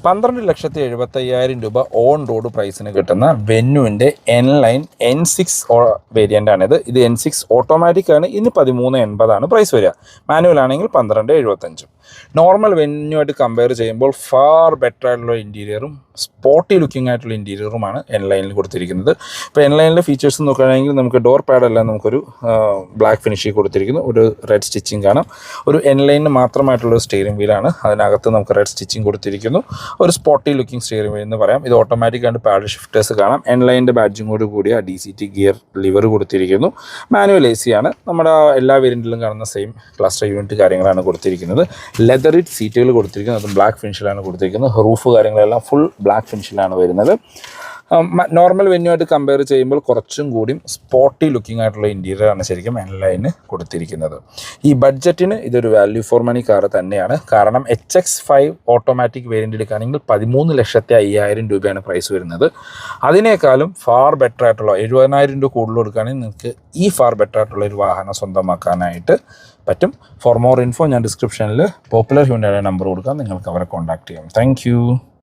12,75,000 രൂപ on road പ്രൈസിന് കിട്ടുന്ന വെന്യുവിൻ്റെ N-Line N6 വേരിയൻ്റ് ആണിത്. ഇത് N6 ഓട്ടോമാറ്റിക് ആണ്. ഇന്ന് 13,80 പ്രൈസ് വരിക. മാനുവൽ ആണെങ്കിൽ 12,75. നോർമൽ വെന്യുമായിട്ട് കമ്പയർ ചെയ്യുമ്പോൾ ഫാർ ബെറ്റർ ആയിട്ടുള്ള ഇൻറ്റീരിയറും സ്പോർട്ടി ലുക്കിംഗ് ആയിട്ടുള്ള ഇൻറ്റീരിയറുമാണ് N-Lineൽ കൊടുത്തിരിക്കുന്നത്. ഇപ്പോൾ N-Lineലെ ഫീച്ചേഴ്സ് നോക്കുകയാണെങ്കിൽ നമുക്ക് ഡോർ പാഡെല്ലാം നമുക്കൊരു ബ്ലാക്ക് ഫിനിഷിൽ കൊടുത്തിരിക്കുന്നു. ഒരു റെഡ് സ്റ്റിച്ചിങ് കാണാം. ഒരു N-Lineന് മാത്രമായിട്ടുള്ള സ്റ്റിയറിംഗ് വീലാണ്. അതിനകത്ത് നമുക്ക് റെഡ് സ്റ്റിച്ചിങ് കൊടുത്തിരിക്കുന്നു. ഒരു സ്പോർട്ടി ലുക്കിംഗ് സ്റ്റിയറിംഗ് വീൽ എന്ന് പറയാം. ഇത് ഓട്ടോമാറ്റിക് ആയിട്ട് പാഡൽ ഷിഫ്റ്റേഴ്സ് കാണാം. N-Lineൻ്റെ ബാഡ്ജിങ്ങോട് കൂടിയ DCT ഗിയർ ലിവർ കൊടുത്തിരിക്കുന്നു. മാനുവൽ AC ആണ്. നമ്മുടെ എല്ലാ വേരിയൻറ്റിലും കാണുന്ന സെയിം ക്ലസ്റ്റർ യൂണിറ്റ് കാര്യങ്ങളാണ് കൊടുത്തിരിക്കുന്നത്. ലെതറിറ്റ് സീറ്റുകൾ കൊടുത്തിരിക്കുന്നത്. അത് ബ്ലാക്ക് ഫിനിഷിലാണ് കൊടുത്തിരിക്കുന്നത്. റൂഫ് കാര്യങ്ങളെല്ലാം ഫുൾ ബ്ലാക്ക് ഫിനിഷിലാണ് വരുന്നത്. നോർമൽ വെന്യുമായിട്ട് കമ്പയർ ചെയ്യുമ്പോൾ കുറച്ചും കൂടിയും സ്പോർട്ടി ലുക്കിംഗ് ആയിട്ടുള്ള ഇൻറ്റീരിയറാണ് ശരിക്കും N-Line കൊടുത്തിരിക്കുന്നത്. ഈ ബഡ്ജറ്റിന് ഇതൊരു വാല്യൂ ഫോർ മണി കാർ തന്നെയാണ്. കാരണം HX5 ഓട്ടോമാറ്റിക് വേരിയൻ്റ് എടുക്കുകയാണെങ്കിൽ 13,05,000 രൂപയാണ് പ്രൈസ് വരുന്നത്. അതിനേക്കാളും ഫാർ ബെറ്റർ ആയിട്ടുള്ള 70,000 രൂപ കൂടുതൽ കൊടുക്കുകയാണെങ്കിൽ നിങ്ങൾക്ക് ഈ ഫാർ ബെറ്റർ ആയിട്ടുള്ള ഒരു വാഹനം സ്വന്തമാക്കാനായിട്ട് പറ്റും. ഫോർ മോർ ഇൻഫോ ഞാൻ ഡിസ്ക്രിപ്ഷനിൽ പോപ്പുലർ ഹ്യുണ്ടായുടെ നമ്പർ കൊടുക്കാം. നിങ്ങൾക്ക് അവരെ കോൺടാക്ട് ചെയ്യാം. താങ്ക്